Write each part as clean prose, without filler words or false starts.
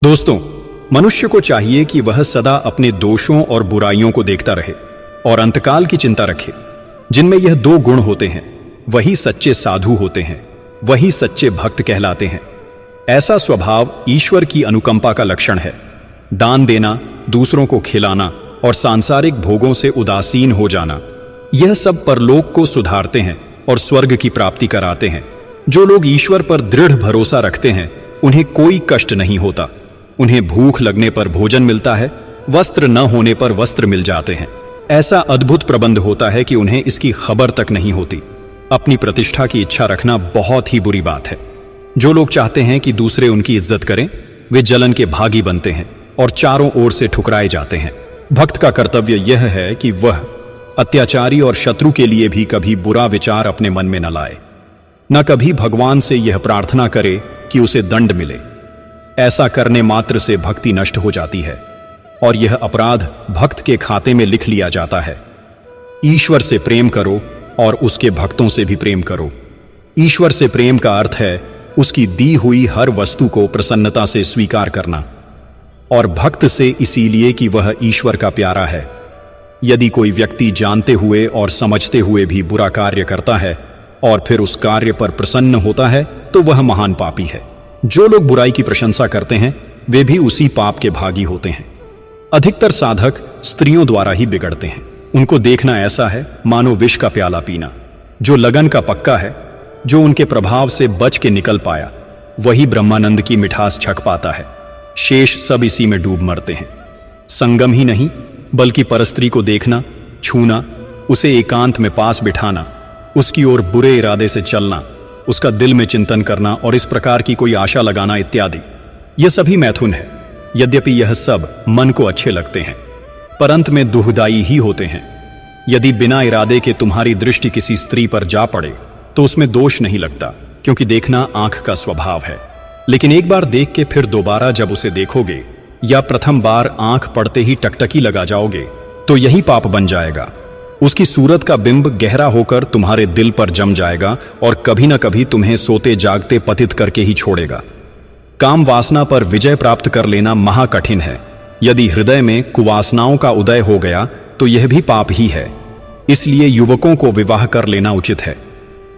दोस्तों, मनुष्य को चाहिए कि वह सदा अपने दोषों और बुराइयों को देखता रहे और अंतकाल की चिंता रखे। जिनमें यह दो गुण होते हैं वही सच्चे साधु होते हैं, वही सच्चे भक्त कहलाते हैं। ऐसा स्वभाव ईश्वर की अनुकंपा का लक्षण है। दान देना, दूसरों को खिलाना और सांसारिक भोगों से उदासीन हो जाना, यह सब परलोक को सुधारते हैं और स्वर्ग की प्राप्ति कराते हैं। जो लोग ईश्वर पर दृढ़ भरोसा रखते हैं उन्हें कोई कष्ट नहीं होता। उन्हें भूख लगने पर भोजन मिलता है, वस्त्र न होने पर वस्त्र मिल जाते हैं। ऐसा अद्भुत प्रबंध होता है कि उन्हें इसकी खबर तक नहीं होती। अपनी प्रतिष्ठा की इच्छा रखना बहुत ही बुरी बात है। जो लोग चाहते हैं कि दूसरे उनकी इज्जत करें, वे जलन के भागी बनते हैं और चारों ओर से ठुकराए जाते हैं। भक्त का कर्तव्य यह है कि वह अत्याचारी और शत्रु के लिए भी कभी बुरा विचार अपने मन में न लाए, न कभी भगवान से यह प्रार्थना करे कि उसे दंड मिले। ऐसा करने मात्र से भक्ति नष्ट हो जाती है और यह अपराध भक्त के खाते में लिख लिया जाता है। ईश्वर से प्रेम करो और उसके भक्तों से भी प्रेम करो। ईश्वर से प्रेम का अर्थ है उसकी दी हुई हर वस्तु को प्रसन्नता से स्वीकार करना, और भक्त से इसीलिए कि वह ईश्वर का प्यारा है। यदि कोई व्यक्ति जानते हुए और समझते हुए भी बुरा कार्य करता है और फिर उस कार्य पर प्रसन्न होता है तो वह महान पापी है। जो लोग बुराई की प्रशंसा करते हैं वे भी उसी पाप के भागी होते हैं। अधिकतर साधक स्त्रियों द्वारा ही बिगड़ते हैं। उनको देखना ऐसा है मानो विष का प्याला पीना। जो लगन का पक्का है, जो उनके प्रभाव से बच के निकल पाया, वही ब्रह्मानंद की मिठास छक पाता है। शेष सब इसी में डूब मरते हैं। संगम ही नहीं बल्कि परस्त्री को देखना, छूना, उसे एकांत में पास बिठाना, उसकी ओर बुरे इरादे से चलना, उसका दिल में चिंतन करना और इस प्रकार की कोई आशा लगाना इत्यादि, यह सभी मैथुन है। यद्यपि यह सब मन को अच्छे लगते हैं पर अंत में दुखदायी ही होते हैं। यदि बिना इरादे के तुम्हारी दृष्टि किसी स्त्री पर जा पड़े तो उसमें दोष नहीं लगता, क्योंकि देखना आंख का स्वभाव है। लेकिन एक बार देख के फिर दोबारा जब उसे देखोगे या प्रथम बार आंख पड़ते ही टकटकी लगा जाओगे तो यही पाप बन जाएगा। उसकी सूरत का बिंब गहरा होकर तुम्हारे दिल पर जम जाएगा और कभी न कभी तुम्हें सोते जागते पतित करके ही छोड़ेगा। काम वासना पर विजय प्राप्त कर लेना महाकठिन है। यदि हृदय में कुवासनाओं का उदय हो गया तो यह भी पाप ही है। इसलिए युवकों को विवाह कर लेना उचित है।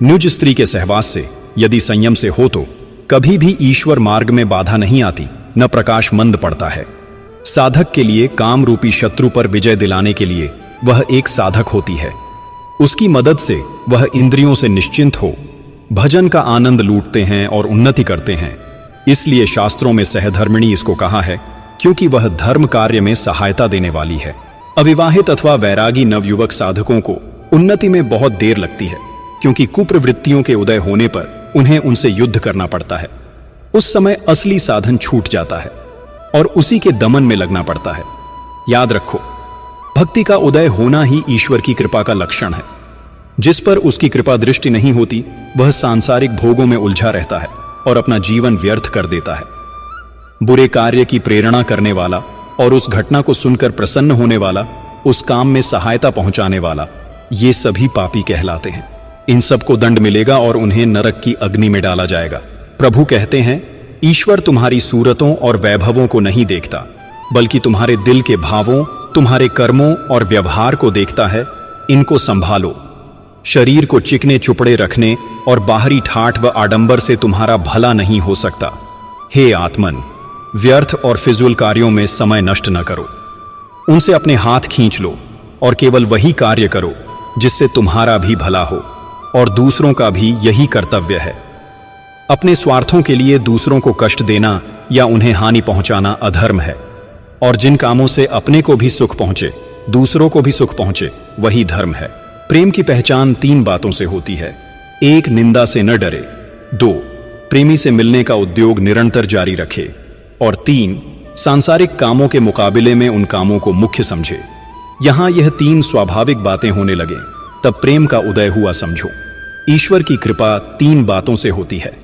निज स्त्री के सहवास से यदि संयम से हो तो कभी भी ईश्वर मार्ग में बाधा नहीं आती, न प्रकाश मंद पड़ता है। साधक के लिए काम रूपी शत्रु पर विजय दिलाने के लिए वह एक साधक होती है। उसकी मदद से वह इंद्रियों से निश्चिंत हो भजन का आनंद लूटते हैं और उन्नति करते हैं। इसलिए शास्त्रों में सहधर्मिणी इसको कहा है, क्योंकि वह धर्म कार्य में सहायता देने वाली है। अविवाहित अथवा वैरागी नवयुवक साधकों को उन्नति में बहुत देर लगती है, क्योंकि कुप्रवृत्तियों के उदय होने पर उन्हें उनसे युद्ध करना पड़ता है। उस समय असली साधन छूट जाता है और उसी के दमन में लगना पड़ता है। याद रखो, भक्ति का उदय होना ही ईश्वर की कृपा का लक्षण है। जिस पर उसकी कृपा दृष्टि नहीं होती वह सांसारिक भोगों में उलझा रहता है और अपना जीवन व्यर्थ कर देता है। बुरे कार्य की प्रेरणा करने वाला और उस घटना को सुनकर प्रसन्न होने वाला, उस काम में सहायता पहुंचाने वाला, ये सभी पापी कहलाते हैं। इन सबको दंड मिलेगा और उन्हें नरक की अग्नि में डाला जाएगा। प्रभु कहते हैं, ईश्वर तुम्हारी सूरतों और वैभवों को नहीं देखता, बल्कि तुम्हारे दिल के भावों, तुम्हारे कर्मों और व्यवहार को देखता है। इनको संभालो। शरीर को चिकने चुपड़े रखने और बाहरी ठाठ व आडंबर से तुम्हारा भला नहीं हो सकता। हे आत्मन, व्यर्थ और फिजूल कार्यों में समय नष्ट न करो। उनसे अपने हाथ खींच लो और केवल वही कार्य करो जिससे तुम्हारा भी भला हो और दूसरों का भी यही कर्तव्य है। अपने स्वार्थों के लिए दूसरों को कष्ट देना या उन्हें हानि पहुंचाना अधर्म है, और जिन कामों से अपने को भी सुख पहुंचे, दूसरों को भी सुख पहुंचे, वही धर्म है। प्रेम की पहचान 3 बातों से होती है। 1, निंदा से न डरे। 2, प्रेमी से मिलने का उद्योग निरंतर जारी रखे। और 3, सांसारिक कामों के मुकाबले में उन कामों को मुख्य समझे। यहां यह 3 स्वाभाविक बातें होने लगे तब प्रेम का उदय हुआ समझो। ईश्वर की कृपा 3 बातों से होती है।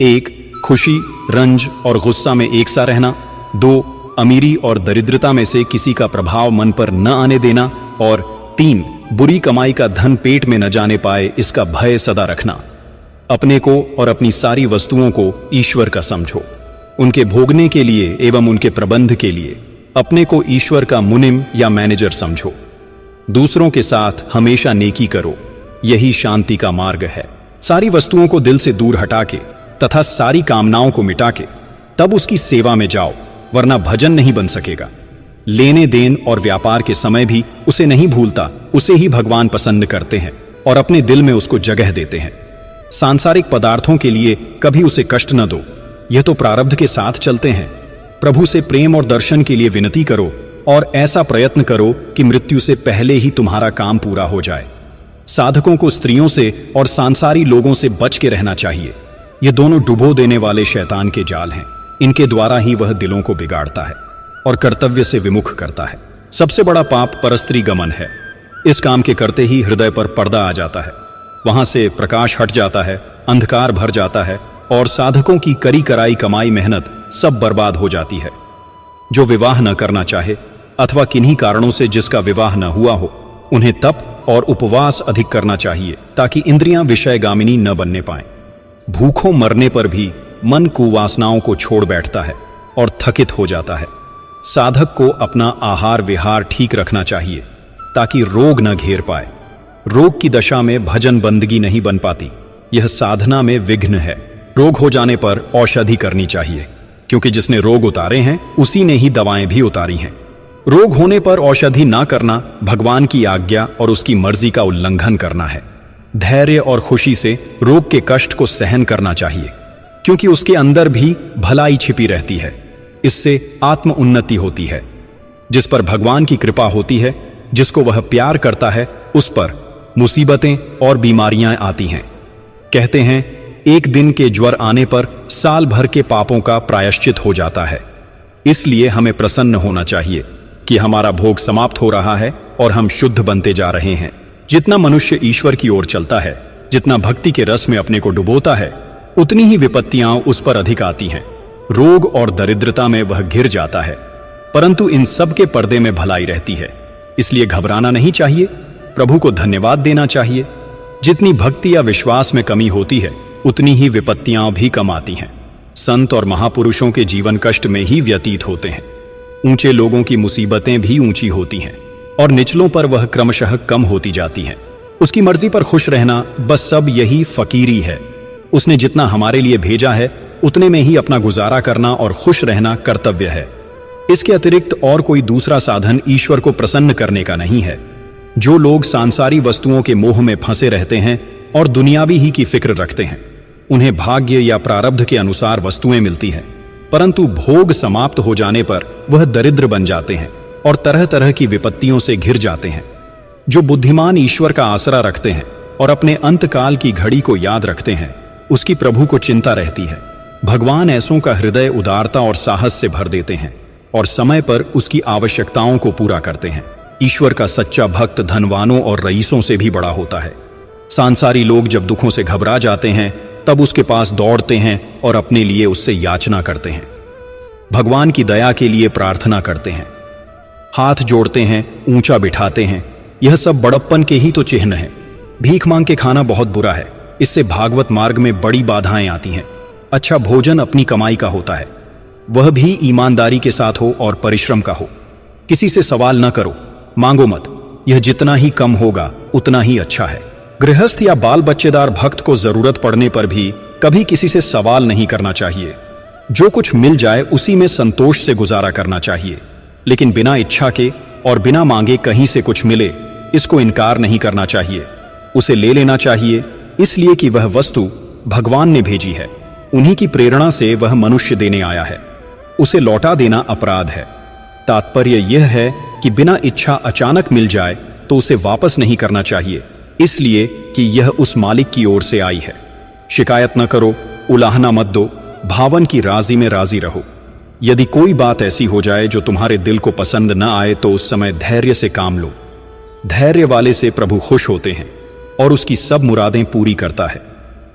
1, खुशी, रंज और गुस्सा में एक सा रहना। 2, अमीरी और दरिद्रता में से किसी का प्रभाव मन पर न आने देना। और 3, बुरी कमाई का धन पेट में न जाने पाए, इसका भय सदा रखना। अपने को और अपनी सारी वस्तुओं को ईश्वर का समझो। उनके भोगने के लिए एवं उनके प्रबंध के लिए अपने को ईश्वर का मुनिम या मैनेजर समझो। दूसरों के साथ हमेशा नेकी करो, यही शांति का मार्ग है। सारी वस्तुओं को दिल से दूर हटा के तथा सारी कामनाओं को मिटा के तब उसकी सेवा में जाओ, वरना भजन नहीं बन सकेगा। लेने देन और व्यापार के समय भी उसे नहीं भूलता, उसे ही भगवान पसंद करते हैं और अपने दिल में उसको जगह देते हैं। सांसारिक पदार्थों के लिए कभी उसे कष्ट न दो, यह तो प्रारब्ध के साथ चलते हैं। प्रभु से प्रेम और दर्शन के लिए विनती करो और ऐसा प्रयत्न करो कि मृत्यु से पहले ही तुम्हारा काम पूरा हो जाए। साधकों को स्त्रियों से और सांसारी लोगों से बच के रहना चाहिए। ये दोनों डुबो देने वाले शैतान के जाल हैं। इनके द्वारा ही वह दिलों को बिगाड़ता है और कर्तव्य से विमुख करता है। सबसे बड़ा पाप परस्त्री गमन है। इस काम के करते ही हृदय पर पर्दा आ जाता है, वहां से प्रकाश हट जाता है, अंधकार भर जाता है और साधकों की करी कराई कमाई मेहनत सब बर्बाद हो जाती है। जो विवाह न करना चाहे अथवा किन्हीं कारणों से जिसका विवाह न हुआ हो, उन्हें तप और उपवास अधिक करना चाहिए ताकि इंद्रियां विषयगामिनी न बनने पाएं। भूखों मरने पर भी मन कुवासनाओं को छोड़ बैठता है और थकित हो जाता है। साधक को अपना आहार विहार ठीक रखना चाहिए ताकि रोग न घेर पाए। रोग की दशा में भजन बंदगी नहीं बन पाती, यह साधना में विघ्न है। रोग हो जाने पर औषधि करनी चाहिए, क्योंकि जिसने रोग उतारे हैं उसी ने ही दवाएं भी उतारी हैं। रोग होने पर औषधि ना करना भगवान की आज्ञा और उसकी मर्जी का उल्लंघन करना है। धैर्य और खुशी से रोग के कष्ट को सहन करना चाहिए, क्योंकि उसके अंदर भी भलाई छिपी रहती है। इससे आत्म उन्नति होती है। जिस पर भगवान की कृपा होती है, जिसको वह प्यार करता है, उस पर मुसीबतें और बीमारियां आती हैं। कहते हैं एक दिन के ज्वर आने पर साल भर के पापों का प्रायश्चित हो जाता है। इसलिए हमें प्रसन्न होना चाहिए कि हमारा भोग समाप्त हो रहा है और हम शुद्ध बनते जा रहे हैं। जितना मनुष्य ईश्वर की ओर चलता है, जितना भक्ति के रस में अपने को डुबोता है, उतनी ही विपत्तियां उस पर अधिक आती हैं। रोग और दरिद्रता में वह घिर जाता है, परंतु इन सब के पर्दे में भलाई रहती है। इसलिए घबराना नहीं चाहिए, प्रभु को धन्यवाद देना चाहिए। जितनी भक्ति या विश्वास में कमी होती है, उतनी ही विपत्तियां भी कम आती हैं। संत और महापुरुषों के जीवन कष्ट में ही व्यतीत होते हैं। ऊंचे लोगों की मुसीबतें भी ऊंची होती हैं और निचलों पर वह क्रमशः कम होती जाती हैं। उसकी मर्जी पर खुश रहना, बस सब यही फकीरी है। उसने जितना हमारे लिए भेजा है, उतने में ही अपना गुजारा करना और खुश रहना कर्तव्य है। इसके अतिरिक्त और कोई दूसरा साधन ईश्वर को प्रसन्न करने का नहीं है। जो लोग सांसारी वस्तुओं के मोह में फंसे रहते हैं और दुनियावी ही की फिक्र रखते हैं, उन्हें भाग्य या प्रारब्ध के अनुसार वस्तुएं मिलती हैं, परंतु भोग समाप्त हो जाने पर वह दरिद्र बन जाते हैं और तरह तरह की विपत्तियों से घिर जाते हैं। जो बुद्धिमान ईश्वर का आसरा रखते हैं और अपने अंतकाल की घड़ी को याद रखते हैं, उसकी प्रभु को चिंता रहती है। भगवान ऐसों का हृदय उदारता और साहस से भर देते हैं और समय पर उसकी आवश्यकताओं को पूरा करते हैं। ईश्वर का सच्चा भक्त धनवानों और रईसों से भी बड़ा होता है। सांसारी लोग जब दुखों से घबरा जाते हैं, तब उसके पास दौड़ते हैं और अपने लिए उससे याचना करते हैं। भगवान की दया के लिए प्रार्थना करते हैं, हाथ जोड़ते हैं, ऊंचा बिठाते हैं। यह सब बड़प्पन के ही तो चिन्ह है। भीख मांग के खाना बहुत बुरा है, इससे भागवत मार्ग में बड़ी बाधाएं आती हैं। अच्छा भोजन अपनी कमाई का होता है, वह भी ईमानदारी के साथ हो और परिश्रम का हो। किसी से सवाल न करो, मांगो मत। यह जितना ही कम होगा उतना ही अच्छा है। गृहस्थ या बाल बच्चेदार भक्त को जरूरत पड़ने पर भी कभी किसी से सवाल नहीं करना चाहिए। जो कुछ मिल जाए उसी में संतोष से गुजारा करना चाहिए, लेकिन बिना इच्छा के और बिना मांगे कहीं से कुछ मिले, इसको इनकार नहीं करना चाहिए। उसे ले लेना चाहिए, इसलिए कि वह वस्तु भगवान ने भेजी है। उन्हीं की प्रेरणा से वह मनुष्य देने आया है। उसे लौटा देना अपराध है। तात्पर्य यह है कि बिना इच्छा अचानक मिल जाए तो उसे वापस नहीं करना चाहिए, इसलिए कि यह उस मालिक की ओर से आई है। शिकायत न करो, उलाहना मत दो, भावन की राजी में राजी रहो। यदि कोई बात ऐसी हो जाए जो तुम्हारे दिल को पसंद न आए, तो उस समय धैर्य से काम लो। धैर्य वाले से प्रभु खुश होते हैं और उसकी सब मुरादें पूरी करता है।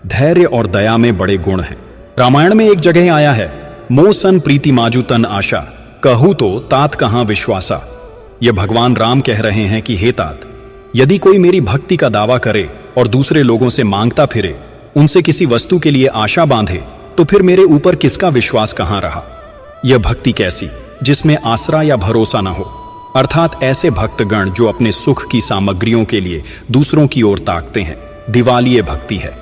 धैर्य और दया में बड़े गुण हैं। रामायण में एक जगह आया है, मोह सन प्रीति माजू तन आशा, कहूं तो तात कहां विश्वासा। यह भगवान राम कह रहे हैं कि हे तात, यदि कोई मेरी भक्ति का दावा करे और दूसरे लोगों से मांगता फिरे, उनसे किसी वस्तु के लिए आशा बांधे, तो फिर मेरे ऊपर किसका विश्वास कहां रहा? यह भक्ति कैसी जिसमें आसरा या भरोसा ना हो, अर्थात ऐसे भक्तगण जो अपने सुख की सामग्रियों के लिए दूसरों की ओर ताकते हैं। दिवाली भक्ति है।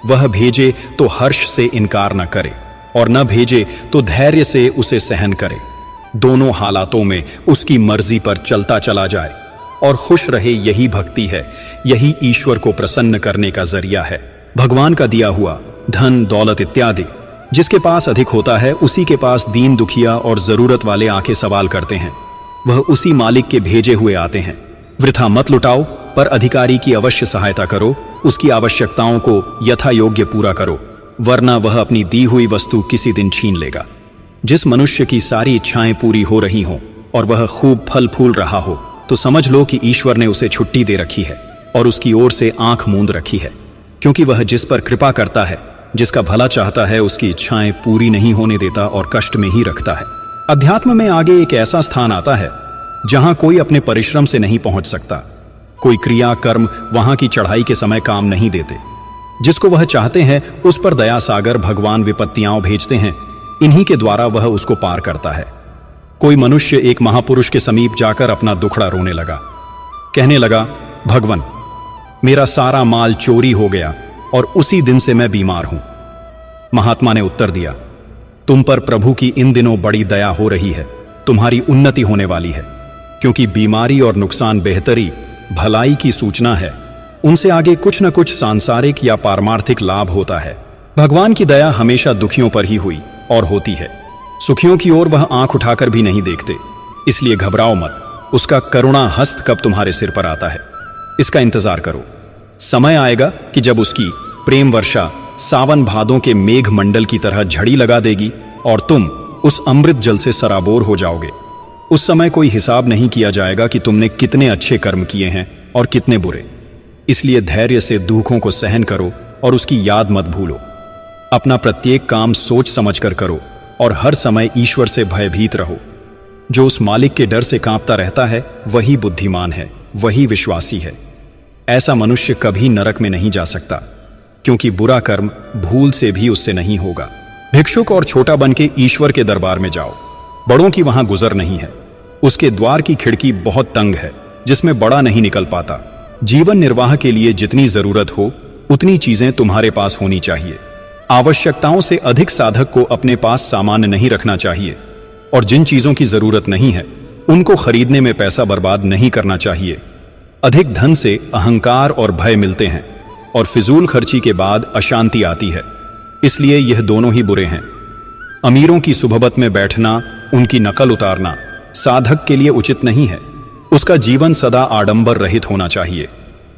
वह भेजे तो हर्ष से इनकार न करे और न भेजे तो धैर्य से उसे सहन करे। दोनों हालातों में उसकी मर्जी पर चलता चला जाए और खुश रहे। यही भक्ति है, यही ईश्वर को प्रसन्न करने का जरिया है। भगवान का दिया हुआ धन, दौलत इत्यादि जिसके पास अधिक होता है, उसी के पास दीन, दुखिया और जरूरत वाले आके सवाल करते हैं। वह उसी मालिक के भेजे हुए आते हैं। वृथा मत लुटाओ, पर अधिकारी की अवश्य सहायता करो, उसकी आवश्यकताओं को यथा योग्य पूरा करो, वरना वह अपनी दी हुई वस्तु किसी दिन छीन लेगा। जिस मनुष्य की सारी इच्छाएं पूरी हो रही हों और वह खूब फल फूल रहा हो, तो समझ लो कि ईश्वर ने उसे छुट्टी दे रखी है और उसकी ओर से आंख मूंद रखी है, क्योंकि वह जिस पर कृपा करता है, जिसका भला चाहता है, उसकी इच्छाएं पूरी नहीं होने देता और कष्ट में ही रखता है। अध्यात्म में आगे एक ऐसा स्थान आता है जहां कोई अपने परिश्रम से नहीं पहुंच सकता। कोई क्रिया कर्म वहां की चढ़ाई के समय काम नहीं देते। जिसको वह चाहते हैं उस पर दया सागर भगवान विपत्तियां भेजते हैं। इन्हीं के द्वारा वह उसको पार करता है। कोई मनुष्य एक महापुरुष के समीप जाकर अपना दुखड़ा रोने लगा। कहने लगा, भगवान, मेरा सारा माल चोरी हो गया और उसी दिन से मैं बीमार हूं। महात्मा ने उत्तर दिया, तुम पर प्रभु की इन दिनों बड़ी दया हो रही है, तुम्हारी उन्नति होने वाली है, क्योंकि बीमारी और नुकसान बेहतरी, भलाई की सूचना है। उनसे आगे कुछ न कुछ सांसारिक या पारमार्थिक लाभ होता है। भगवान की दया हमेशा दुखियों पर ही हुई और होती है। सुखियों की ओर वह आंख उठाकर भी नहीं देखते। इसलिए घबराओ मत, उसका करुणा हस्त कब तुम्हारे सिर पर आता है, इसका इंतजार करो। समय आएगा कि जब उसकी प्रेम वर्षा सावन भादों के मेघ मंडल की तरह झड़ी लगा देगी और तुम उस अमृत जल से सराबोर हो जाओगे। उस समय कोई हिसाब नहीं किया जाएगा कि तुमने कितने अच्छे कर्म किए हैं और कितने बुरे। इसलिए धैर्य से दुखों को सहन करो और उसकी याद मत भूलो। अपना प्रत्येक काम सोच समझकर करो और हर समय ईश्वर से भयभीत रहो। जो उस मालिक के डर से कांपता रहता है, वही बुद्धिमान है, वही विश्वासी है। ऐसा मनुष्य कभी नरक में नहीं जा सकता, क्योंकि बुरा कर्म भूल से भी उससे नहीं होगा। भिक्षुक और छोटा बन के ईश्वर के दरबार में जाओ। बड़ों की वहां गुजर नहीं है। उसके द्वार की खिड़की बहुत तंग है, जिसमें बड़ा नहीं निकल पाता। जीवन निर्वाह के लिए जितनी जरूरत हो उतनी चीजें तुम्हारे पास होनी चाहिए। आवश्यकताओं से अधिक साधक को अपने पास सामान नहीं रखना चाहिए और जिन चीजों की जरूरत नहीं है उनको खरीदने में पैसा बर्बाद नहीं करना चाहिए। अधिक धन से अहंकार और भय मिलते हैं और फिजूल खर्ची के बाद अशांति आती है। इसलिए यह दोनों ही बुरे हैं। अमीरों की सुबहबत में बैठना, उनकी नकल उतारना साधक के लिए उचित नहीं है। उसका जीवन सदा आडंबर रहित होना चाहिए।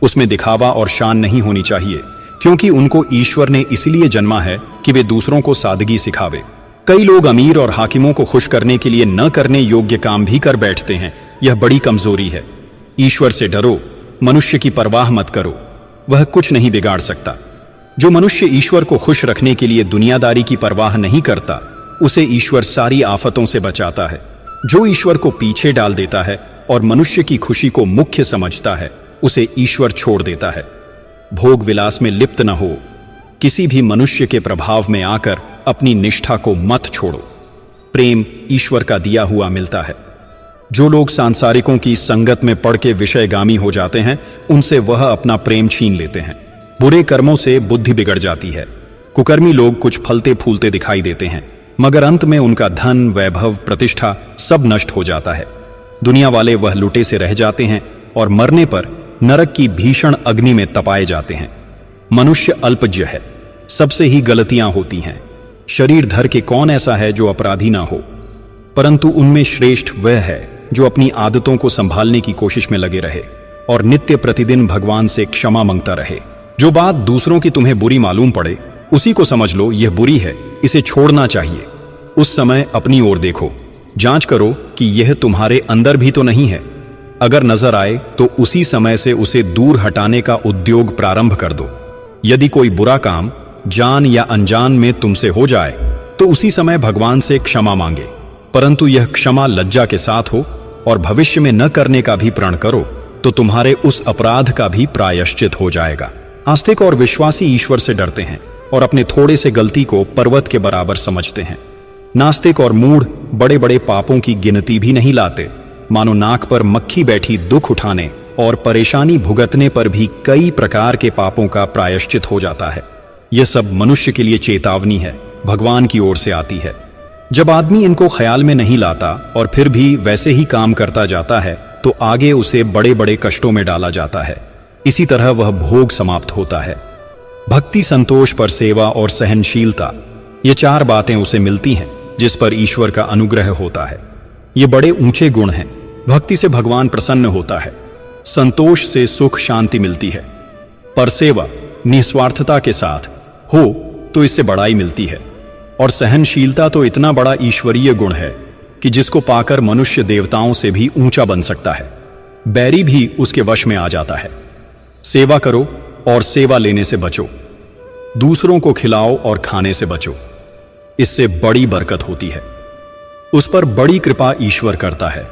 उसमें दिखावा और शान नहीं होनी चाहिए, क्योंकि उनको ईश्वर ने इसलिए जन्मा है कि वे दूसरों को सादगी सिखावे। कई लोग अमीर और हाकिमों को खुश करने के लिए न करने योग्य काम भी कर बैठते हैं। यह बड़ी कमजोरी है। ईश्वर से डरो, मनुष्य की परवाह मत करो, वह कुछ नहीं बिगाड़ सकता। जो मनुष्य ईश्वर को खुश रखने के लिए दुनियादारी की परवाह नहीं करता, उसे ईश्वर सारी आफतों से बचाता है। जो ईश्वर को पीछे डाल देता है और मनुष्य की खुशी को मुख्य समझता है, उसे ईश्वर छोड़ देता है। भोग विलास में लिप्त न हो। किसी भी मनुष्य के प्रभाव में आकर अपनी निष्ठा को मत छोड़ो। प्रेम ईश्वर का दिया हुआ मिलता है। जो लोग सांसारिकों की संगत में पड़ के विषयगामी हो जाते हैं, उनसे वह अपना प्रेम छीन लेते हैं। बुरे कर्मों से बुद्धि बिगड़ जाती है। कुकर्मी लोग कुछ फलते फूलते दिखाई देते हैं, मगर अंत में उनका धन, वैभव, प्रतिष्ठा सब नष्ट हो जाता है। दुनिया वाले वह लुटे से रह जाते हैं और मरने पर नरक की भीषण अग्नि में तपाए जाते हैं। मनुष्य अल्पज्य है, सबसे ही गलतियां होती हैं। शरीर धर के कौन ऐसा है जो अपराधी ना हो, परंतु उनमें श्रेष्ठ वह है जो अपनी आदतों को संभालने की कोशिश में लगे रहे और नित्य प्रतिदिन भगवान से क्षमा मांगता रहे। जो बात दूसरों की तुम्हें बुरी मालूम पड़े, उसी को समझ लो यह बुरी है, इसे छोड़ना चाहिए। उस समय अपनी ओर देखो, जांच करो कि यह तुम्हारे अंदर भी तो नहीं है। अगर नजर आए तो उसी समय से उसे दूर हटाने का उद्योग प्रारंभ कर दो। यदि कोई बुरा काम जान या अनजान में तुमसे हो जाए तो उसी समय भगवान से क्षमा मांगे, परंतु यह क्षमा लज्जा के साथ हो और भविष्य में न करने का भी प्रण करो, तो तुम्हारे उस अपराध का भी प्रायश्चित हो जाएगा। आस्तिक और विश्वासी ईश्वर से डरते हैं, और अपने थोड़े से गलती को पर्वत के बराबर समझते हैं। नास्तिक और मूढ़ बड़े बड़े पापों की गिनती भी नहीं लाते, मानो नाक पर मक्खी बैठी दुख उठाने और परेशानी भुगतने पर भी कई प्रकार के पापों का प्रायश्चित हो जाता है। यह सब मनुष्य के लिए चेतावनी है, भगवान की ओर से आती है। जब आदमी इनको ख्याल में नहीं लाता और फिर भी वैसे ही काम करता जाता है तो आगे उसे बड़े बड़े कष्टों में डाला जाता है। इसी तरह वह भोग समाप्त होता है। भक्ति, संतोष, पर सेवा और सहनशीलता, ये 4 बातें उसे मिलती हैं जिस पर ईश्वर का अनुग्रह होता है। ये बड़े ऊंचे गुण हैं। भक्ति से भगवान प्रसन्न होता है, संतोष से सुख शांति मिलती है, पर सेवा निस्वार्थता के साथ हो तो इससे बड़ाई मिलती है, और सहनशीलता तो इतना बड़ा ईश्वरीय गुण है कि जिसको पाकर मनुष्य देवताओं से भी ऊंचा बन सकता है, बैरी भी उसके वश में आ जाता है। सेवा करो और सेवा लेने से बचो, दूसरों को खिलाओ और खाने से बचो, इससे बड़ी बरकत होती है। उस पर बड़ी कृपा ईश्वर करता है,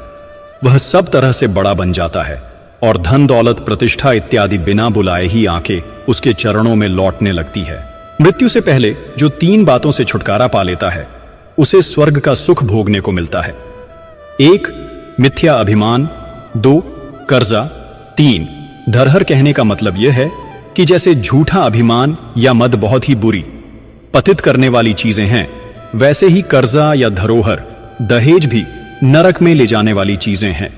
वह सब तरह से बड़ा बन जाता है और धन दौलत प्रतिष्ठा इत्यादि बिना बुलाए ही आंखें उसके चरणों में लौटने लगती है। मृत्यु से पहले जो 3 बातों से छुटकारा पा लेता है उसे स्वर्ग का सुख भोगने को मिलता है। 1 मिथ्या अभिमान, 2 कर्जा, 3 धरहर। कहने का मतलब यह है कि जैसे झूठा अभिमान या मद बहुत ही बुरी पतित करने वाली चीजें हैं, वैसे ही कर्जा या धरोहर, दहेज भी नरक में ले जाने वाली चीजें हैं।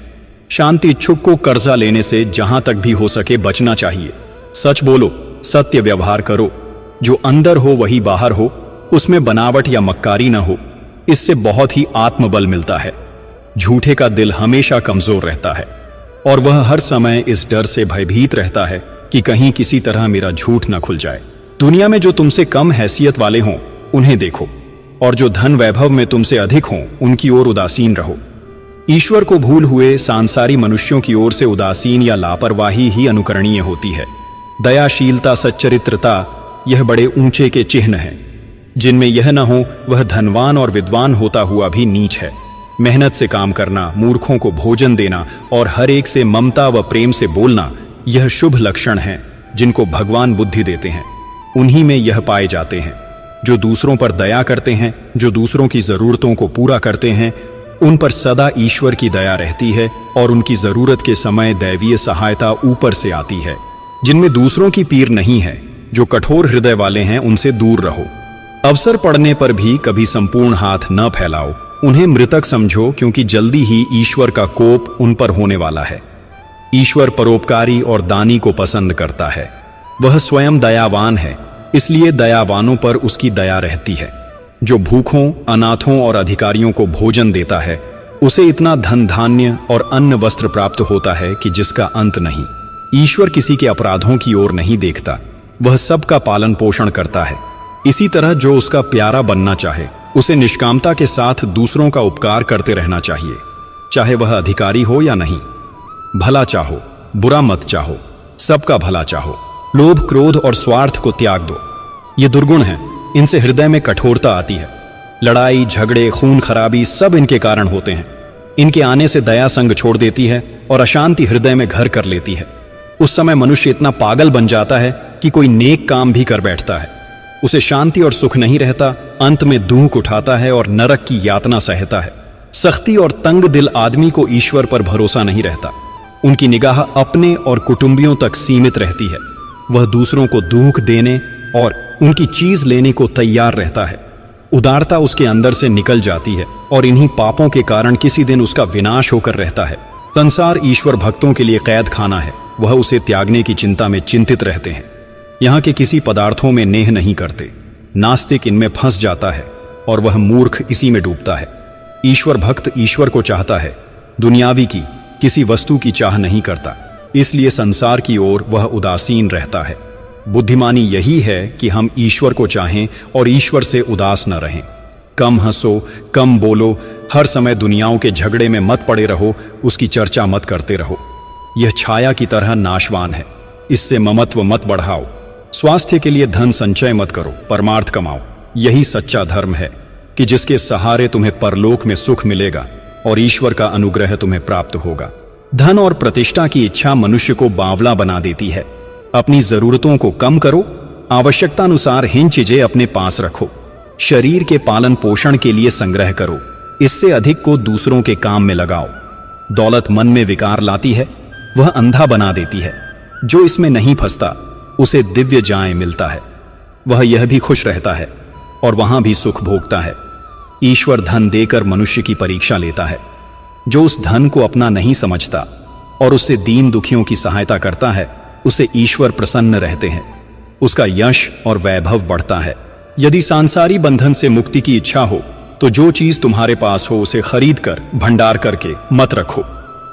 शांति इच्छुक को कर्जा लेने से जहां तक भी हो सके बचना चाहिए। सच बोलो, सत्य व्यवहार करो, जो अंदर हो वही बाहर हो, उसमें बनावट या मक्कारी न हो, इससे बहुत ही आत्मबल मिलता है। झूठे का दिल हमेशा कमजोर रहता है और वह हर समय इस डर से भयभीत रहता है कि कहीं किसी तरह मेरा झूठ न खुल जाए। दुनिया में जो तुमसे कम हैसियत वाले हों उन्हें देखो, और जो धन वैभव में तुमसे अधिक हों उनकी ओर उदासीन रहो। ईश्वर को भूल हुए सांसारी मनुष्यों की ओर से उदासीन या लापरवाही ही अनुकरणीय होती है। दयाशीलता, सच्चरित्रता, यह बड़े ऊंचे के चिन्ह हैं। जिनमें यह न हो वह धनवान और विद्वान होता हुआ भी नीच है। मेहनत से काम करना, मूर्खों को भोजन देना और हर एक से ममता व प्रेम से बोलना, यह शुभ लक्षण हैं जिनको भगवान बुद्धि देते हैं। उन्हीं में यह पाए जाते हैं। जो दूसरों पर दया करते हैं, जो दूसरों की जरूरतों को पूरा करते हैं, उन पर सदा ईश्वर की दया रहती है और उनकी जरूरत के समय दैवीय सहायता ऊपर से आती है। जिनमें दूसरों की पीर नहीं है, जो कठोर हृदय वाले हैं, उनसे दूर रहो। अवसर पड़ने पर भी कभी संपूर्ण हाथ न फैलाओ। उन्हें मृतक समझो, क्योंकि जल्दी ही ईश्वर का कोप उन पर होने वाला है। ईश्वर परोपकारी और दानी को पसंद करता है। वह स्वयं दयावान है, इसलिए दयावानों पर उसकी दया रहती है। जो भूखों, अनाथों और अधिकारियों को भोजन देता है, उसे इतना धन धान्य और अन्न वस्त्र प्राप्त होता है कि जिसका अंत नहीं। ईश्वर किसी के अपराधों की ओर नहीं देखता, वह सबका पालन पोषण करता है। इसी तरह जो उसका प्यारा बनना चाहे, उसे निष्कामता के साथ दूसरों का उपकार करते रहना चाहिए, चाहे वह अधिकारी हो या नहीं। भला चाहो, बुरा मत चाहो, सबका भला चाहो। लोभ, क्रोध और स्वार्थ को त्याग दो, ये दुर्गुण हैं। इनसे हृदय में कठोरता आती है। लड़ाई, झगड़े, खून खराबी सब इनके कारण होते हैं। इनके आने से दया संग छोड़ देती है और अशांति हृदय में घर कर लेती है। उस समय मनुष्य इतना पागल बन जाता है कि कोई नेक काम भी कर बैठता है। उसे शांति और सुख नहीं रहता, अंत में दुख उठाता है और नरक की यातना सहता है। सख्ती और तंग दिल आदमी को ईश्वर पर भरोसा नहीं रहता। उनकी निगाह अपने और कुटुंबियों तक सीमित रहती है। वह दूसरों को दुख देने और उनकी चीज लेने को तैयार रहता है। उदारता उसके अंदर से निकल जाती है और इन्हीं पापों के कारण किसी दिन उसका विनाश होकर रहता है। संसार ईश्वर भक्तों के लिए कैद खाना है। वह उसे त्यागने की चिंता में चिंतित रहते हैं। यहाँ के किसी पदार्थों में नेह नहीं करते। नास्तिक इनमें फंस जाता है और वह मूर्ख इसी में डूबता है। ईश्वर भक्त ईश्वर को चाहता है, दुनियावी की किसी वस्तु की चाह नहीं करता, इसलिए संसार की ओर वह उदासीन रहता है। बुद्धिमानी यही है कि हम ईश्वर को चाहें और ईश्वर से उदास न रहें। कम हंसो, कम बोलो, हर समय दुनियाओं के झगड़े में मत पड़े रहो, उसकी चर्चा मत करते रहो। यह छाया की तरह नाशवान है, इससे ममत्व मत बढ़ाओ। स्वास्थ्य के लिए धन संचय मत करो, परमार्थ कमाओ। यही सच्चा धर्म है कि जिसके सहारे तुम्हें परलोक में सुख मिलेगा और ईश्वर का अनुग्रह तुम्हें प्राप्त होगा। धन और प्रतिष्ठा की इच्छा मनुष्य को बावला बना देती है। अपनी जरूरतों को कम करो आवश्यकतानुसार इन चीजें अपने पास रखो। शरीर के पालन पोषण के लिए संग्रह करो, इससे अधिक को दूसरों के काम में लगाओ। दौलत मन में विकार लाती है, वह अंधा बना देती है। जो इसमें नहीं फंसता उसे दिव्य जाय मिलता है। वह यह भी खुश रहता है और वहां भी सुख भोगता है। ईश्वर धन देकर मनुष्य की परीक्षा लेता है। जो उस धन को अपना नहीं समझता और उससे दीन दुखियों की सहायता करता है, उसे ईश्वर प्रसन्न रहते हैं। उसका यश और वैभव बढ़ता है। यदि सांसारी बंधन से मुक्ति की इच्छा हो तो जो चीज तुम्हारे पास हो उसे खरीद कर भंडार करके मत रखो।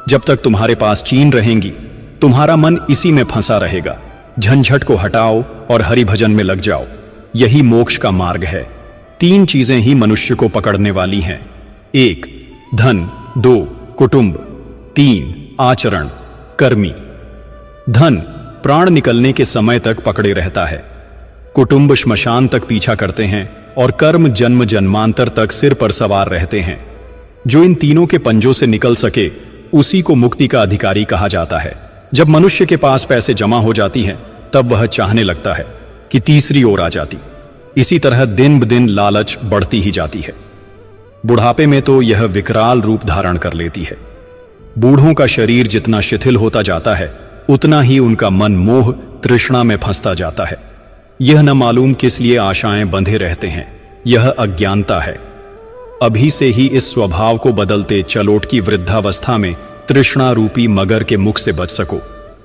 जब तक तुम्हारे पास चीन रहेंगी तुम्हारा मन इसी में फंसा रहेगा। झंझट को हटाओ और हरि भजन में लग जाओ, यही मोक्ष का मार्ग है। 3 चीजें ही मनुष्य को पकड़ने वाली हैं। 1 धन, 2 कुटुंब, 3 आचरण कर्मी। धन प्राण निकलने के समय तक पकड़े रहता है, कुटुंब श्मशान तक पीछा करते हैं और कर्म जन्म जन्मांतर तक सिर पर सवार रहते हैं। जो इन तीनों के पंजों से निकल सके उसी को मुक्ति का अधिकारी कहा जाता है। जब मनुष्य के पास पैसे जमा हो जाती हैं तब वह चाहने लगता है कि तीसरी ओर आ जाती। इसी तरह दिन ब दिन लालच बढ़ती ही जाती है। बुढ़ापे में तो यह विकराल रूप धारण कर लेती है। बूढ़ों का शरीर जितना शिथिल होता जाता है उतना ही उनका मन मोह तृष्णा में फंसता जाता है। यह न मालूम किस लिए आशाएं बंधे रहते हैं, यह अज्ञानता है। अभी से ही इस स्वभाव को बदलते चलोट की वृद्धावस्था में तृष्णा रूपी मगर के मुख से बच सको,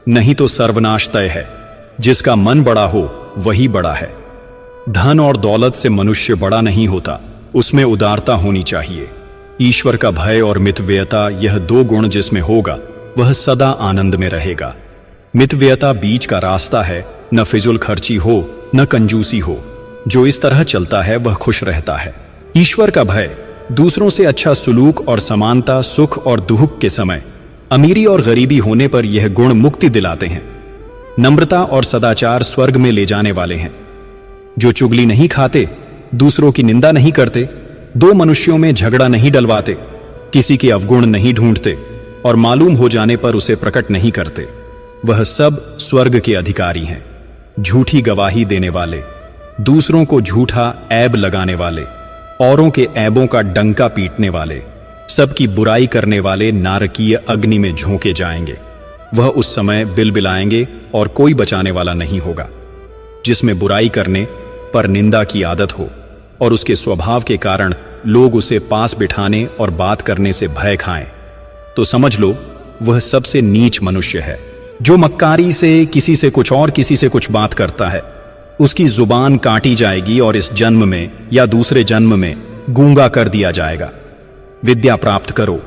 नहीं तो सर्वनाश तय है। जिसका मन बड़ा हो वही बड़ा है। धन और दौलत से मनुष्य बड़ा नहीं होता, उसमें उदारता होनी चाहिए। ईश्वर का भय और मितव्ययता, यह 2 गुण जिसमें होगा वह सदा आनंद में रहेगा। मितव्ययता बीच का रास्ता है, न फिजुल खर्ची हो न कंजूसी हो। जो इस तरह चलता है वह खुश रहता है। ईश्वर का भय, दूसरों से अच्छा सुलूक और समानता, सुख और दुख के समय, अमीरी और गरीबी होने पर यह गुण मुक्ति दिलाते हैं। नम्रता और सदाचार स्वर्ग में ले जाने वाले हैं। जो चुगली नहीं खाते, दूसरों की निंदा नहीं करते, 2 मनुष्यों में झगड़ा नहीं डलवाते, किसी के अवगुण नहीं ढूंढते और मालूम हो जाने पर उसे प्रकट नहीं करते, वह सब स्वर्ग के अधिकारी हैं। झूठी गवाही देने वाले, दूसरों को झूठा ऐब लगाने वाले, औरों के ऐबों का डंका पीटने वाले, सबकी बुराई करने वाले नारकीय अग्नि में झोंके जाएंगे। वह उस समय बिलबिलाएंगे और कोई बचाने वाला नहीं होगा। जिसमें बुराई करने पर निंदा की आदत हो और उसके स्वभाव के कारण लोग उसे पास बिठाने और बात करने से भय खाएं, तो समझ लो वह सबसे नीच मनुष्य है। जो मक्कारी से किसी से कुछ और किसी से कुछ बात करता है, उसकी जुबान काटी जाएगी और इस जन्म में या दूसरे जन्म में गूंगा कर दिया जाएगा। विद्या प्राप्त करो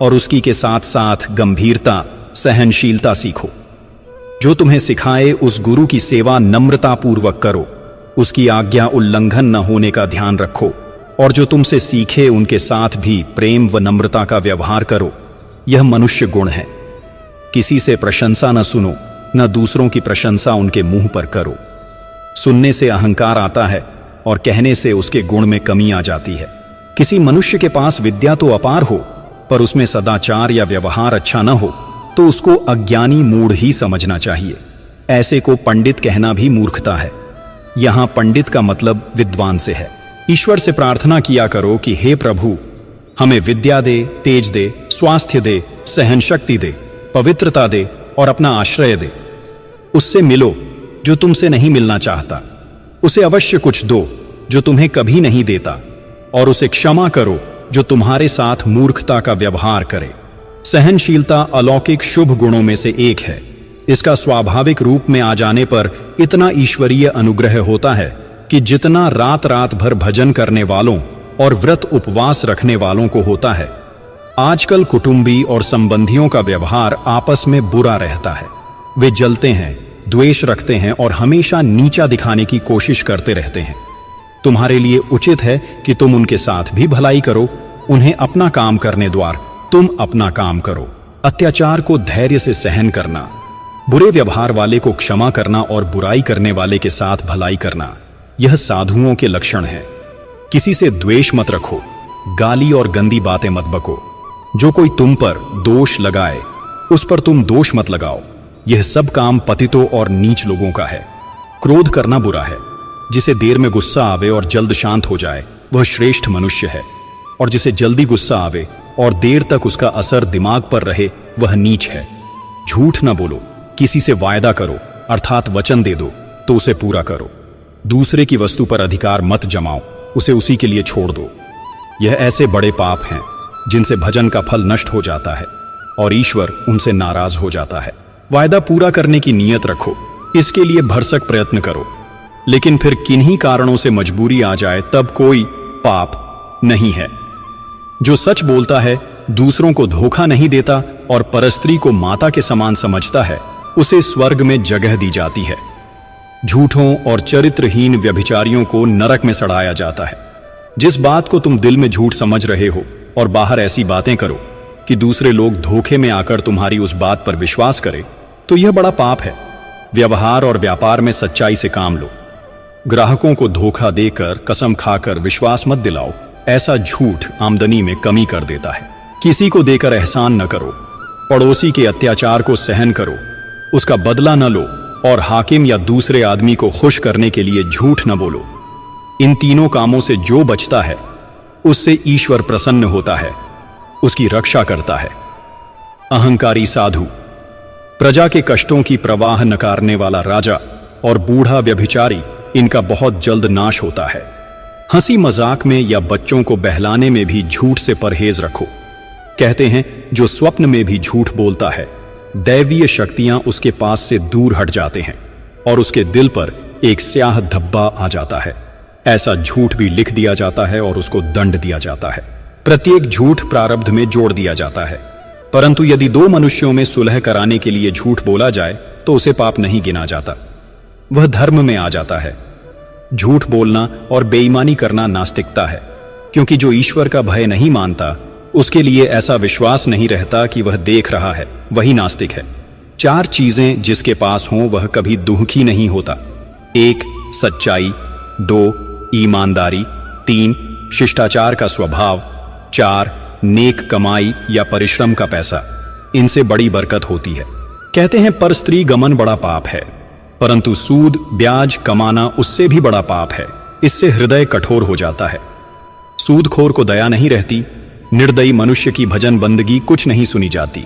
और उसकी के साथ साथ गंभीरता, सहनशीलता सीखो। जो तुम्हें सिखाए उस गुरु की सेवा नम्रतापूर्वक करो, उसकी आज्ञा उल्लंघन न होने का ध्यान रखो और जो तुमसे सीखे उनके साथ भी प्रेम व नम्रता का व्यवहार करो। यह मनुष्य गुण है। किसी से प्रशंसा न सुनो, न दूसरों की प्रशंसा उनके मुंह पर करो। सुनने से अहंकार आता है और कहने से उसके गुण में कमी आ जाती है। किसी मनुष्य के पास विद्या तो अपार हो पर उसमें सदाचार या व्यवहार अच्छा न हो तो उसको अज्ञानी मूढ़ ही समझना चाहिए। ऐसे को पंडित कहना भी मूर्खता है। यहां पंडित का मतलब विद्वान से है। ईश्वर से प्रार्थना किया करो कि हे प्रभु, हमें विद्या दे, तेज दे, स्वास्थ्य दे, सहन शक्ति दे, पवित्रता दे और अपना आश्रय दे। उससे मिलो जो तुमसे नहीं मिलना चाहता, उसे अवश्य कुछ दो जो तुम्हें कभी नहीं देता और उसे क्षमा करो जो तुम्हारे साथ मूर्खता का व्यवहार करे। सहनशीलता अलौकिक शुभ गुणों में से एक है। इसका स्वाभाविक रूप में आ जाने पर इतना ईश्वरीय अनुग्रह होता है कि जितना रात रात भर भजन करने वालों और व्रत उपवास रखने वालों को होता है। आजकल कुटुंबी और संबंधियों का व्यवहार आपस में बुरा रहता है। वे जलते हैं, द्वेष रखते हैं और हमेशा नीचा दिखाने की कोशिश करते रहते हैं। तुम्हारे लिए उचित है कि तुम उनके साथ भी भलाई करो, उन्हें अपना काम करने द्वार तुम अपना काम करो। अत्याचार को धैर्य से सहन करना, बुरे व्यवहार वाले को क्षमा करना और बुराई करने वाले के साथ भलाई करना, यह साधुओं के लक्षण है। किसी से द्वेष मत रखो, गाली और गंदी बातें मत बको। जो कोई तुम पर दोष लगाए उस पर तुम दोष मत लगाओ। यह सब काम पतितों और नीच लोगों का है। क्रोध करना बुरा है। जिसे देर में गुस्सा आवे और जल्द शांत हो जाए वह श्रेष्ठ मनुष्य है, और जिसे जल्दी गुस्सा आवे और देर तक उसका असर दिमाग पर रहे वह नीच है। झूठ न बोलो, किसी से वायदा करो अर्थात वचन दे दो तो उसे पूरा करो। दूसरे की वस्तु पर अधिकार मत जमाओ, उसे उसी के लिए छोड़ दो। यह ऐसे बड़े पाप हैं जिनसे भजन का फल नष्ट हो जाता है और ईश्वर उनसे नाराज हो जाता है। वायदा पूरा करने की नीयत रखो, इसके लिए भरसक प्रयत्न करो, लेकिन फिर किन्हीं कारणों से मजबूरी आ जाए तब कोई पाप नहीं है। जो सच बोलता है, दूसरों को धोखा नहीं देता और परस्त्री को माता के समान समझता है, उसे स्वर्ग में जगह दी जाती है। झूठों और चरित्रहीन व्यभिचारियों को नरक में सड़ाया जाता है। जिस बात को तुम दिल में झूठ समझ रहे हो और बाहर ऐसी बातें करो कि दूसरे लोग धोखे में आकर तुम्हारी उस बात पर विश्वास करें, तो यह बड़ा पाप है। व्यवहार और व्यापार में सच्चाई से काम लो। ग्राहकों को धोखा देकर, कसम खाकर विश्वास मत दिलाओ। ऐसा झूठ आमदनी में कमी कर देता है। किसी को देकर एहसान न करो। पड़ोसी के अत्याचार को सहन करो, उसका बदला न लो और हाकिम या दूसरे आदमी को खुश करने के लिए झूठ न बोलो। इन तीनों कामों से जो बचता है उससे ईश्वर प्रसन्न होता है, उसकी रक्षा करता है। अहंकारी साधु, प्रजा के कष्टों की प्रवाह नकारने वाला राजा और बूढ़ा व्यभिचारी, इनका बहुत जल्द नाश होता है। हंसी मजाक में या बच्चों को बहलाने में भी झूठ से परहेज रखो। कहते हैं जो स्वप्न में भी झूठ बोलता है, दैवीय शक्तियां उसके पास से दूर हट जाते हैं और उसके दिल पर एक स्याह धब्बा आ जाता है। ऐसा झूठ भी लिख दिया जाता है और उसको दंड दिया जाता है। प्रत्येक झूठ प्रारब्ध में जोड़ दिया जाता है, परंतु यदि दो मनुष्यों में सुलह कराने के लिए झूठ बोला जाए तो उसे पाप नहीं गिना जाता, वह धर्म में आ जाता है। झूठ बोलना और बेईमानी करना नास्तिकता है, क्योंकि जो ईश्वर का भय नहीं मानता उसके लिए ऐसा विश्वास नहीं रहता कि वह देख रहा है, वही नास्तिक है। चार चीजें जिसके पास हों वह कभी दुखी नहीं होता। 1 सच्चाई, 2 ईमानदारी, 3 शिष्टाचार का स्वभाव, 4 नेक कमाई या परिश्रम का पैसा। इनसे बड़ी बरकत होती है। कहते हैं पर स्त्री गमन बड़ा पाप है, परंतु सूद ब्याज कमाना उससे भी बड़ा पाप है। इससे हृदय कठोर हो जाता है। सूदखोर को दया नहीं रहती। निर्दयी मनुष्य की भजन बंदगी कुछ नहीं सुनी जाती।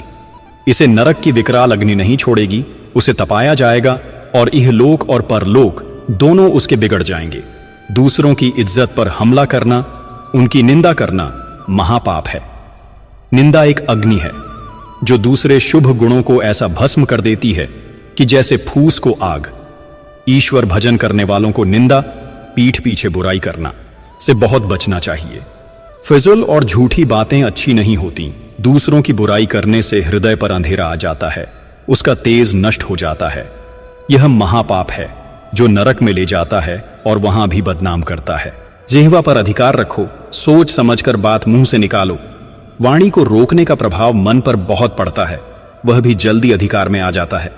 इसे नरक की विकराल अग्नि नहीं छोड़ेगी, उसे तपाया जाएगा और इहलोक और परलोक दोनों उसके बिगड़ जाएंगे। दूसरों की इज्जत पर हमला करना, उनकी निंदा करना महापाप है। निंदा एक अग्नि है जो दूसरे शुभ गुणों को ऐसा भस्म कर देती है कि जैसे फूस को आग। ईश्वर भजन करने वालों को निंदा, पीठ पीछे बुराई करना से बहुत बचना चाहिए। फिजुल और झूठी बातें अच्छी नहीं होती। दूसरों की बुराई करने से हृदय पर अंधेरा आ जाता है, उसका तेज नष्ट हो जाता है। यह महापाप है जो नरक में ले जाता है और वहां भी बदनाम करता है। जिह्वा पर अधिकार रखो, सोच समझकर बात मुंह से निकालो। वाणी को रोकने का प्रभाव मन पर बहुत पड़ता है, वह भी जल्दी अधिकार में आ जाता है।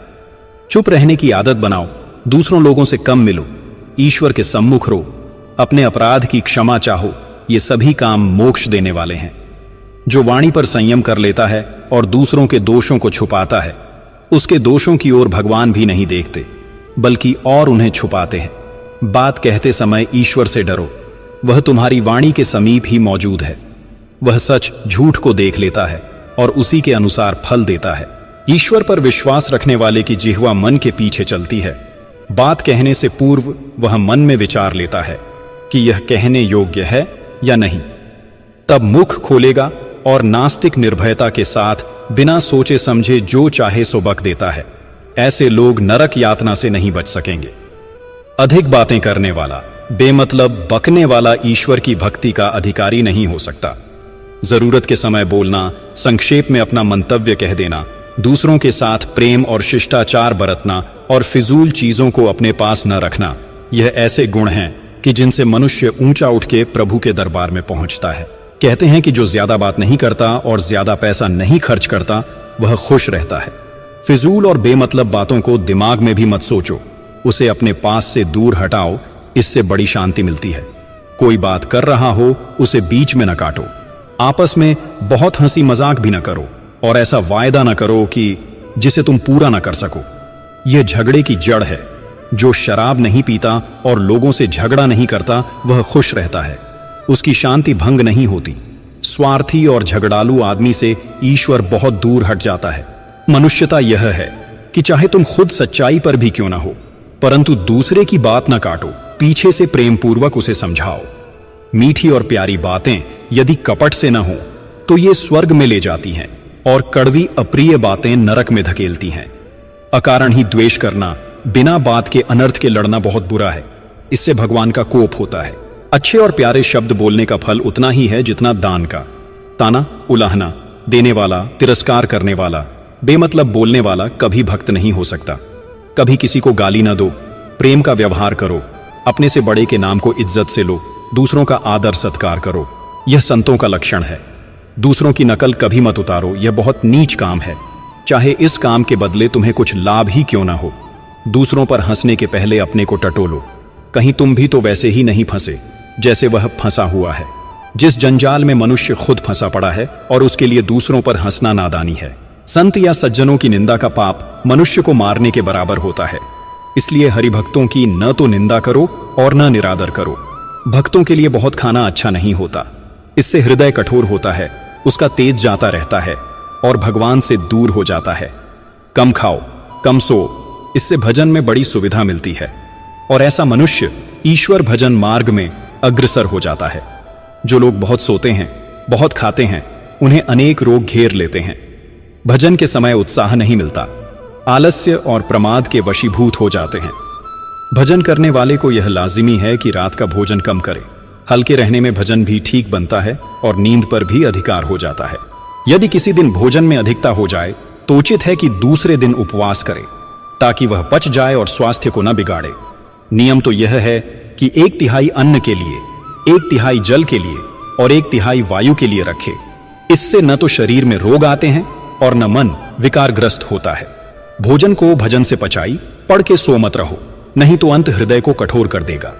चुप रहने की आदत बनाओ, दूसरों लोगों से कम मिलो, ईश्वर के सम्मुख रो, अपने अपराध की क्षमा चाहो। ये सभी काम मोक्ष देने वाले हैं। जो वाणी पर संयम कर लेता है और दूसरों के दोषों को छुपाता है, उसके दोषों की ओर भगवान भी नहीं देखते, बल्कि और उन्हें छुपाते हैं। बात कहते समय ईश्वर से डरो, वह तुम्हारी वाणी के समीप ही मौजूद है। वह सच झूठ को देख लेता है और उसी के अनुसार फल देता है। ईश्वर पर विश्वास रखने वाले की जिह्वा मन के पीछे चलती है। बात कहने से पूर्व वह मन में विचार लेता है कि यह कहने योग्य है या नहीं, तब मुख खोलेगा और नास्तिक निर्भयता के साथ बिना सोचे समझे जो चाहे सो बक देता है। ऐसे लोग नरक यातना से नहीं बच सकेंगे। अधिक बातें करने वाला, बेमतलब बकने वाला ईश्वर की भक्ति का अधिकारी नहीं हो सकता। जरूरत के समय बोलना, संक्षेप में अपना मंतव्य कह देना, दूसरों के साथ प्रेम और शिष्टाचार बरतना और फिजूल चीजों को अपने पास न रखना, यह ऐसे गुण हैं कि जिनसे मनुष्य ऊंचा उठ के प्रभु के दरबार में पहुंचता है। कहते हैं कि जो ज्यादा बात नहीं करता और ज्यादा पैसा नहीं खर्च करता वह खुश रहता है। फिजूल और बेमतलब बातों को दिमाग में भी मत सोचो, उसे अपने पास से दूर हटाओ, इससे बड़ी शांति मिलती है। कोई बात कर रहा हो उसे बीच में न काटो। आपस में बहुत हंसी मजाक भी न करो और ऐसा वायदा न करो कि जिसे तुम पूरा न कर सको। यह झगड़े की जड़ है। जो शराब नहीं पीता और लोगों से झगड़ा नहीं करता वह खुश रहता है, उसकी शांति भंग नहीं होती। स्वार्थी और झगड़ालू आदमी से ईश्वर बहुत दूर हट जाता है। मनुष्यता यह है कि चाहे तुम खुद सच्चाई पर भी क्यों ना हो, परंतु दूसरे की बात ना काटो, पीछे से प्रेम पूर्वक उसे समझाओ। मीठी और प्यारी बातें यदि कपट से न हो तो ये स्वर्ग में ले जाती हैं, और कड़वी अप्रिय बातें नरक में धकेलती हैं। अकारण ही द्वेष करना, बिना बात के अनर्थ के लड़ना बहुत बुरा है। इससे भगवान का कोप होता है। अच्छे और प्यारे शब्द बोलने का फल उतना ही है जितना दान का। ताना, उलाहना देने वाला, तिरस्कार करने वाला, बेमतलब बोलने वाला कभी भक्त नहीं हो सकता। कभी किसी को गाली ना दो, प्रेम का व्यवहार करो, अपने से बड़े के नाम को इज्जत से लो, दूसरों का आदर सत्कार करो, यह संतों का लक्षण है। दूसरों की नकल कभी मत उतारो, यह बहुत नीच काम है, चाहे इस काम के बदले तुम्हें कुछ लाभ ही क्यों ना हो। दूसरों पर हंसने के पहले अपने को टटोलो, कहीं तुम भी तो वैसे ही नहीं फंसे जैसे वह फंसा हुआ है। जिस जंजाल में मनुष्य खुद फंसा पड़ा है और उसके लिए दूसरों पर हंसना नादानी है। संत या सज्जनों की निंदा का पाप मनुष्य को मारने के बराबर होता है। इसलिए हरिभक्तों की न तो निंदा करो और न निरादर करो। भक्तों के लिए बहुत खाना अच्छा नहीं होता, इससे हृदय कठोर होता है, उसका तेज जाता रहता है और भगवान से दूर हो जाता है। कम खाओ, कम सो, इससे भजन में बड़ी सुविधा मिलती है और ऐसा मनुष्य ईश्वर भजन मार्ग में अग्रसर हो जाता है। जो लोग बहुत सोते हैं, बहुत खाते हैं, उन्हें अनेक रोग घेर लेते हैं। भजन के समय उत्साह नहीं मिलता, आलस्य और प्रमाद के वशीभूत हो जाते हैं। भजन करने वाले को यह लाजिमी है कि रात का भोजन कम करे। हल्के रहने में भजन भी ठीक बनता है और नींद पर भी अधिकार हो जाता है। यदि किसी दिन भोजन में अधिकता हो जाए तो उचित है कि दूसरे दिन उपवास करे, ताकि वह पच जाए और स्वास्थ्य को न बिगाड़े। नियम तो यह है कि 1/3 अन्न के लिए, 1/3 जल के लिए और 1/3 वायु के लिए रखे। इससे न तो शरीर में रोग आते हैं और न मन विकारग्रस्त होता है। भोजन को भजन से पचाई, पढ़ के सो मत रहो, नहीं तो अंत हृदय को कठोर कर देगा।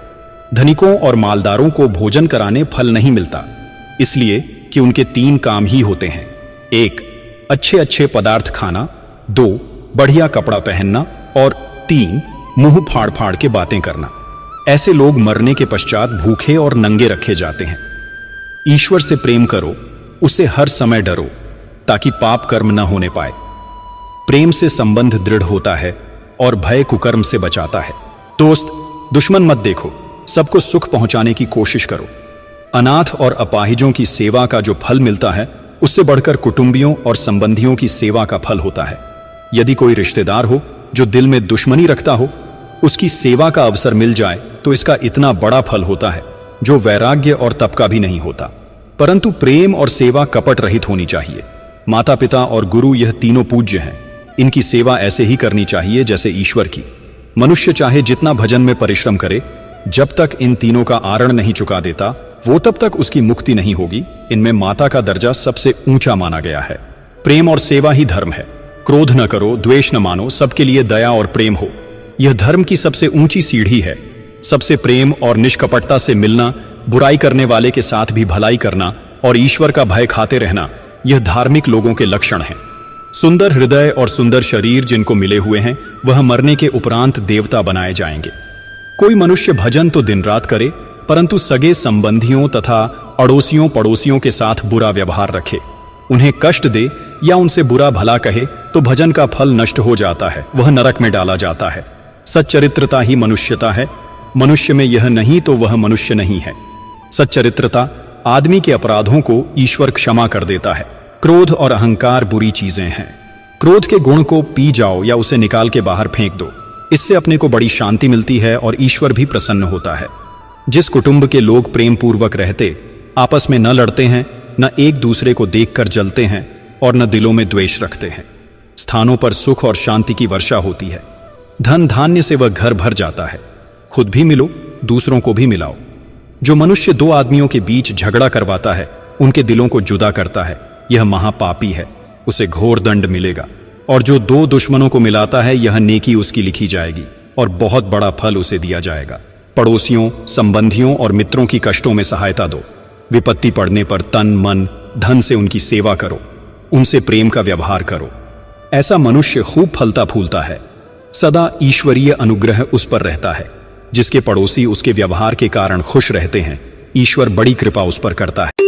धनिकों और मालदारों को भोजन कराने फल नहीं मिलता, इसलिए कि उनके 3 काम ही होते हैं। 1, अच्छे अच्छे पदार्थ खाना, 2, बढ़िया कपड़ा पहनना और 3, मुंह फाड़ फाड़ के बातें करना। ऐसे लोग मरने के पश्चात भूखे और नंगे रखे जाते हैं। ईश्वर से प्रेम करो, उससे हर समय डरो, ताकि पाप कर्म न होने पाए। प्रेम से संबंध दृढ़ होता है और भय कुकर्म से बचाता है। दोस्त, दुश्मन मत देखो, सबको सुख पहुंचाने की कोशिश करो। अनाथ और अपाहिजों की सेवा का जो फल मिलता है, उससे बढ़कर कुटुंबियों और संबंधियों की सेवा का फल होता है। यदि कोई रिश्तेदार हो जो दिल में दुश्मनी रखता हो, उसकी सेवा का अवसर मिल जाए तो इसका इतना बड़ा फल होता है जो वैराग्य और तप का भी नहीं होता। परंतु प्रेम और सेवा कपट रहित होनी चाहिए। माता पिता और गुरु यह तीनों पूज्य हैं, इनकी सेवा ऐसे ही करनी चाहिए जैसे ईश्वर की। मनुष्य चाहे जितना भजन में परिश्रम करे, जब तक इन तीनों का आरण नहीं चुका देता, वो तब तक उसकी मुक्ति नहीं होगी। इनमें माता का दर्जा सबसे ऊंचा माना गया है। प्रेम और सेवा ही धर्म है। क्रोध न करो, द्वेष न मानो, सबके लिए दया और प्रेम हो, यह धर्म की सबसे ऊंची सीढ़ी है। सबसे प्रेम और निष्कपटता से मिलना, बुराई करने वाले के साथ भी भलाई करना और ईश्वर का भय खाते रहना, यह धार्मिक लोगों के लक्षण हैं। सुंदर हृदय और सुंदर शरीर जिनको मिले हुए हैं, वह मरने के उपरांत देवता बनाए जाएंगे। कोई मनुष्य भजन तो दिन रात करे, परंतु सगे संबंधियों तथा अड़ोसियों पड़ोसियों के साथ बुरा व्यवहार रखे, उन्हें कष्ट दे या उनसे बुरा भला कहे, तो भजन का फल नष्ट हो जाता है, वह नरक में डाला जाता है। सच्चरित्रता ही मनुष्यता है। मनुष्य में यह नहीं तो वह मनुष्य नहीं है। सच्चरित्रता आदमी के अपराधों को ईश्वर क्षमा कर देता है। क्रोध और अहंकार बुरी चीजें हैं। क्रोध के गुण को पी जाओ या उसे निकाल के बाहर फेंक दो, इससे अपने को बड़ी शांति मिलती है और ईश्वर भी प्रसन्न होता है। जिस कुटुंब के लोग प्रेम पूर्वक रहते, आपस में न लड़ते हैं, न एक दूसरे को देखकर जलते हैं और न दिलों में द्वेष रखते हैं, स्थानों पर सुख और शांति की वर्षा होती है। धन धान्य से वह घर भर जाता है। खुद भी मिलो, दूसरों को भी मिलाओ। जो मनुष्य 2 आदमियों के बीच झगड़ा करवाता है, उनके दिलों को जुदा करता है, यह महापापी है, उसे घोर दंड मिलेगा। और जो 2 दुश्मनों को मिलाता है, यह नेकी उसकी लिखी जाएगी और बहुत बड़ा फल उसे दिया जाएगा। पड़ोसियों, संबंधियों और मित्रों की कष्टों में सहायता दो। विपत्ति पड़ने पर तन मन धन से उनकी सेवा करो, उनसे प्रेम का व्यवहार करो। ऐसा मनुष्य खूब फलता फूलता है। सदा ईश्वरीय अनुग्रह उस पर रहता है। जिसके पड़ोसी उसके व्यवहार के कारण खुश रहते हैं, ईश्वर बड़ी कृपा उस पर करता है।